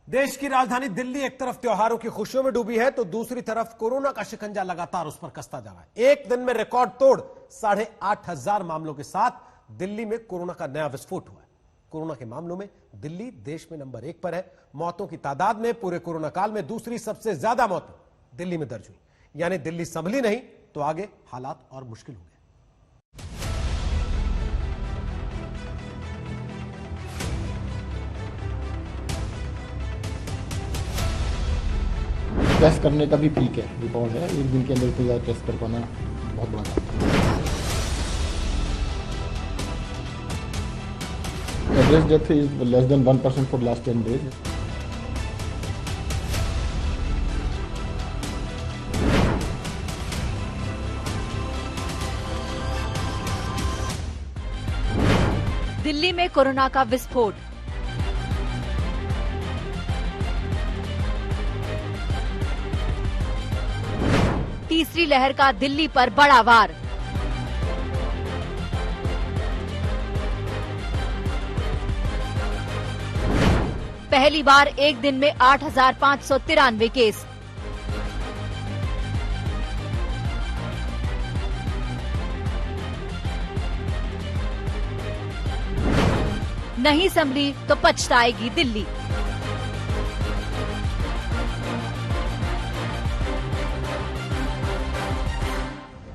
देश की राजधानी दिल्ली एक तरफ त्योहारों की खुशियों में डूबी है तो दूसरी तरफ कोरोना का शिकंजा लगातार उस पर कसता जा रहा है। एक दिन में रिकॉर्ड तोड़ 8,500 मामलों के साथ दिल्ली में कोरोना का नया विस्फोट हुआ है। कोरोना के मामलों में दिल्ली देश में नंबर 1 पर है। मौतों की तादाद में पूरे कोरोना काल में दूसरी सबसे ज्यादा मौतें दिल्ली में दर्ज हुई। यानी दिल्ली संभली नहीं तो आगे हालात और मुश्किल हो गए। टेस्ट करने का भी पीक है, रिकॉर्ड है। एक दिन के अंदर इतना ज़्यादा टेस्ट कर पाना बहुत बड़ा काम है। Average death is less than 1% for last 10 days. Delhi में कोरोना का विस्फोट। तीसरी लहर का दिल्ली पर बड़ा वार। पहली बार एक दिन में 8,593 केस। नहीं संभली तो पछताएगी दिल्ली।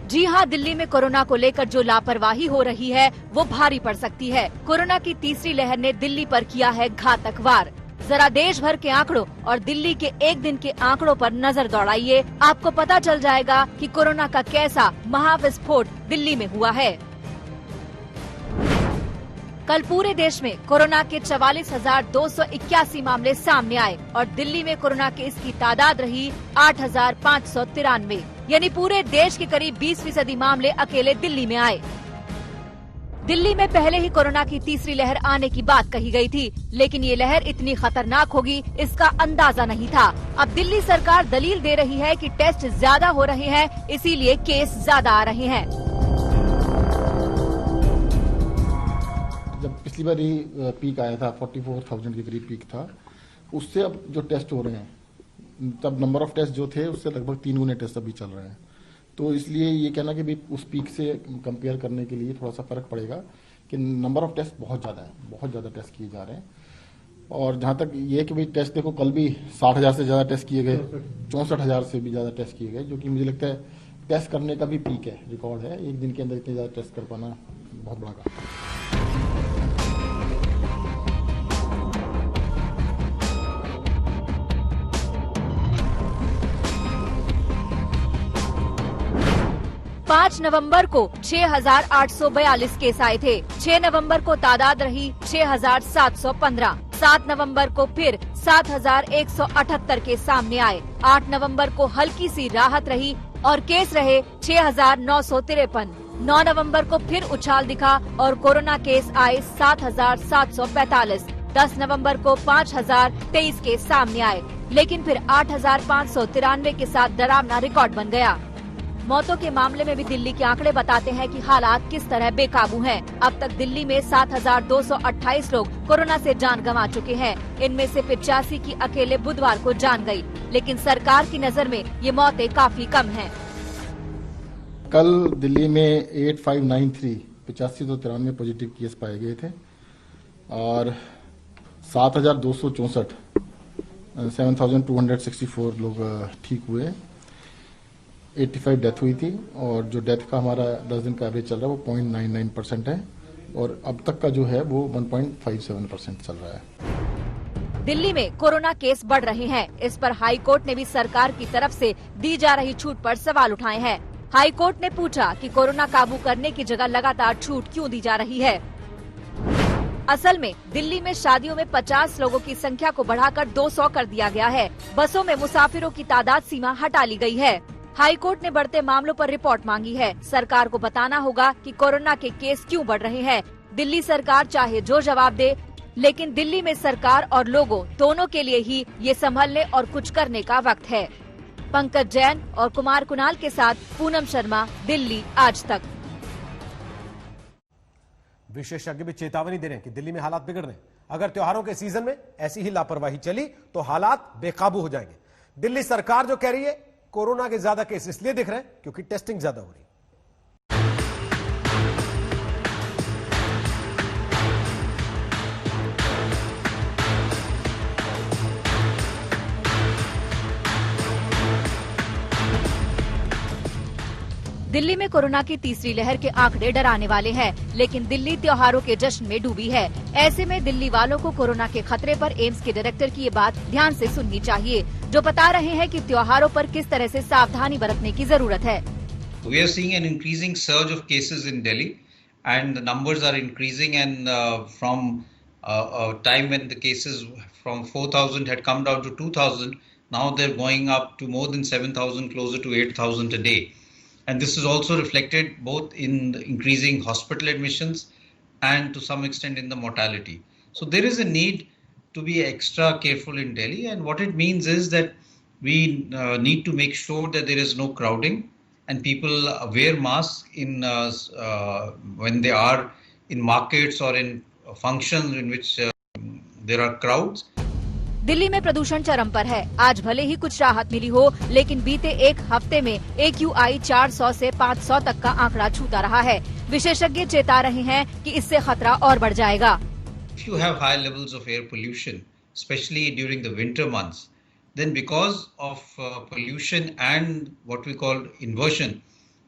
जी हां, दिल्ली में कोरोना को लेकर जो लापरवाही हो रही है वो भारी पड़ सकती है। कोरोना की तीसरी लहर ने दिल्ली पर किया है घातक वार। जरा देश भर के आंकड़ों और दिल्ली के एक दिन के आंकड़ों पर नजर दौड़ाइए, आपको पता चल जाएगा कि कोरोना का कैसा महाविस्फोट दिल्ली में हुआ है। कल पूरे देश में कोरोना के 44,281 मामले सामने आए और दिल्ली में कोरोना केस की तादाद रही 8,593, यानी पूरे देश के करीब 20% मामले अकेले दिल्ली में आए। दिल्ली में पहले ही कोरोना की तीसरी लहर आने की बात कही गई थी, लेकिन ये लहर इतनी खतरनाक होगी इसका अंदाजा नहीं था। अब दिल्ली सरकार दलील दे रही है कि टेस्ट ज्यादा हो रहे हैं, इसीलिए केस ज्यादा आ रहे हैं। जब पिछली बार ही पीक आया था, 44,000 के करीब पीक था, उससे अब जो टेस्ट हो रहे हैं, तब नंबर ऑफ टेस्ट जो थे उससे लगभग 3 गुने टेस्ट अभी चल रहे हैं। तो इसलिए ये कहना कि भी उस पीक से कंपेयर करने के लिए थोड़ा सा फर्क पड़ेगा कि नंबर ऑफ टेस्ट बहुत ज़्यादा है, बहुत ज़्यादा टेस्ट किए जा रहे हैं। और जहाँ तक ये कि भाई टेस्ट देखो, कल भी 60,000 से ज़्यादा टेस्ट किए गए, 64,000 से भी ज़्यादा टेस्ट किए गए, जो कि मुझे लगता है टेस्ट करने का भी पीक है, रिकॉर्ड है। एक दिन के अंदर इतने ज़्यादा टेस्ट कर पाना बहुत बड़ा काम है। 5 नवंबर को 6,842 केस आए थे। 6 नवंबर को तादाद रही 6,715। 7 नवंबर को फिर 7,178 केस सामने आए। 8 नवंबर को हल्की सी राहत रही और केस रहे 6,953। 9 नवंबर को फिर उछाल दिखा और कोरोना केस आए 7,745। 10 नवंबर को 5,023 केस सामने आए, लेकिन फिर 8,593 के साथ डरावना रिकॉर्ड बन गया। मौतों के मामले में भी दिल्ली के आंकड़े बताते हैं कि हालात किस तरह बेकाबू हैं। अब तक दिल्ली में 7,228 लोग कोरोना से जान गंवा चुके हैं। इनमें से 85 की अकेले बुधवार को जान गई, लेकिन सरकार की नजर में ये मौतें काफी कम हैं। कल दिल्ली में 8593 8593 पॉजिटिव केस पाए गए थे और 7,264 7,264 लोग ठीक हुए। 85 डेथ हुई थी और जो डेथ का हमारा 10 दिन का एवरेज चल रहा है वो 0.99% है और अब तक का जो है वो 1.57% चल रहा है। दिल्ली में कोरोना केस बढ़ रहे हैं। इस पर हाई कोर्ट ने भी सरकार की तरफ से दी जा रही छूट पर सवाल उठाए हैं। हाई कोर्ट ने पूछा कि कोरोना काबू करने की जगह लगातार छूट क्यों दी जा रही है। असल में दिल्ली में शादियों में 50 लोगों की संख्या को बढ़ाकर 200 कर दिया गया है। बसों में मुसाफिरों की तादाद सीमा हटा ली गई है। हाई कोर्ट ने बढ़ते मामलों पर रिपोर्ट मांगी है। सरकार को बताना होगा कि कोरोना के केस क्यों बढ़ रहे हैं। दिल्ली सरकार चाहे जो जवाब दे, लेकिन दिल्ली में सरकार और लोगों दोनों के लिए ही ये संभलने और कुछ करने का वक्त है। पंकज जैन और कुमार कुणाल के साथ पूनम शर्मा, दिल्ली आज तक। विशेषज्ञ भी चेतावनी दे रहे हैं कि दिल्ली में हालात बिगड़ रहे हैं। अगर त्योहारों के सीजन में ऐसी ही लापरवाही चली तो हालात बेकाबू हो जाएंगे। दिल्ली सरकार जो कह रही है कोरोना के ज्यादा केस इसलिए दिख रहे हैं क्योंकि टेस्टिंग ज्यादा हो रही है। दिल्ली में कोरोना की तीसरी लहर के आंकड़े डराने वाले हैं, लेकिन दिल्ली त्योहारों के जश्न में डूबी है। ऐसे में दिल्ली वालों को कोरोना के खतरे पर एम्स के डायरेक्टर की ये बात ध्यान से सुननी चाहिए, जो बता रहे हैं कि त्योहारों पर किस तरह से सावधानी बरतने की जरूरत है। We are seeing an increasing surge of cases in Delhi, and the numbers are increasing. And from a time when the cases from 4,000 had come down to 2,000, now they're going up to more than 7,000, closer to 8,000 a day. And this is also reflected both in the increasing hospital admissions and to some extent in the mortality. So there is a need to be extra careful in Delhi, and what it means is that we need to make sure that there is no crowding and people wear masks in when they are in markets or in functions in which there are crowds. Delhi में प्रदूषण चरम पर है। आज भले ही कुछ राहत मिली हो, लेकिन बीते एक हफ्ते में AQI 400 से 500 तक का आंकड़ा छूता रहा है। विशेषज्ञ चेता रहे हैं कि इससे खतरा और बढ़ जाएगा। If you have high levels of air pollution, especially during the winter months, then because of pollution and what we call inversion,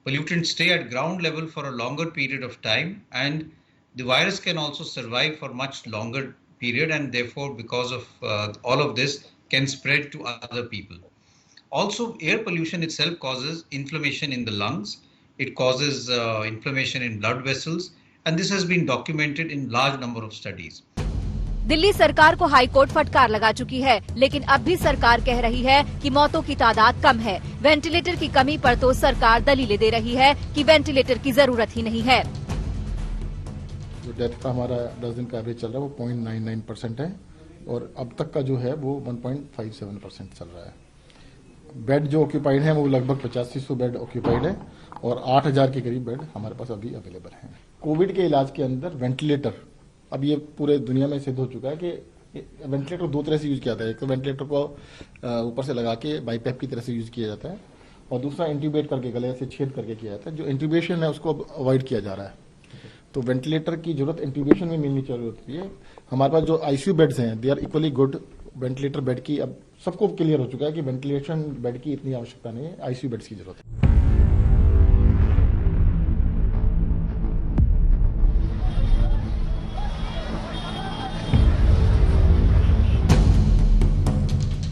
pollutants stay at ground level for a longer period of time, and the virus can also survive for much longer period, and therefore because of all of this can spread to other people. Also, air pollution itself causes inflammation in the lungs. It causes inflammation in blood vessels, and this has been documented in large number of studies. Delhi सरकार को high court फटकार लगा चुकी है, लेकिन अब भी सरकार कह रही है कि मौतों की तादाद कम है। वेंटिलेटर की कमी पर तो सरकार दलीलें दे रही है कि वेंटिलेटर की जरूरत ही नहीं है। जो डेथ का हमारा 10 दिन का एवरेज चल रहा है वो 0.99% है, और अब तक का जो है वो 1.57% चल रहा है। बेड जो ऑक्यूपाइड है वो लगभग 8500 बेड ऑक्यूपाइड है, और 8000 के करीब बेड हमारे पास अभी अवेलेबल हैं। कोविड के इलाज के अंदर वेंटिलेटर, अब ये पूरे दुनिया में सिद्ध हो चुका है कि वेंटिलेटर दो तरह से यूज किया जाता है। एक तो वेंटिलेटर को ऊपर से लगा के बाईपैप की तरह से यूज किया जाता है, और दूसरा इंट्यूबेट करके गले से छेद करके किया जाता है। जो इंट्यूबेशन है उसको अब अवॉइड किया जा रहा है, तो वेंटिलेटर की जरूरत इंट्यूबेशन में मिलनी चाहिए होती है। हमारे पास जो आईसीयू बेड्स हैं they are equally good. Ventilator bed की अब सबको क्लियर हो चुका है कि वेंटिलेशन बेड की इतनी आवश्यकता नहीं है, आईसीयू बेड्स की जरूरत है।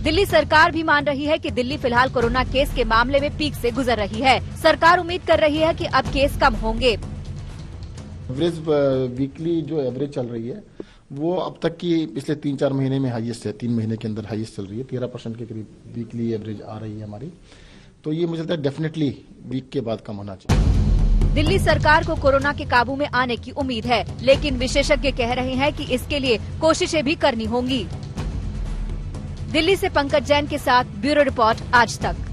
दिल्ली सरकार भी मान रही है कि दिल्ली फिलहाल कोरोना केस के मामले में पीक से गुजर रही है। सरकार उम्मीद कर रही है कि अब केस कम होंगे। एवरेज वीकली जो एवरेज चल रही है वो अब तक की पिछले 3-4 महीने में हाईएस्ट है। 3 महीने के अंदर हाईएस्ट चल रही है, 13% के करीब वीकली एवरेज आ रही है हमारी। तो ये मुझे लगता है डेफिनेटली वीक के बाद कम होना चाहिए। दिल्ली सरकार को कोरोना के काबू में आने की उम्मीद है, लेकिन विशेषज्ञ कह रहे हैं कि इसके लिए कोशिशें भी करनी होंगी। दिल्ली से पंकज जैन के साथ ब्यूरो रिपोर्ट आज तक।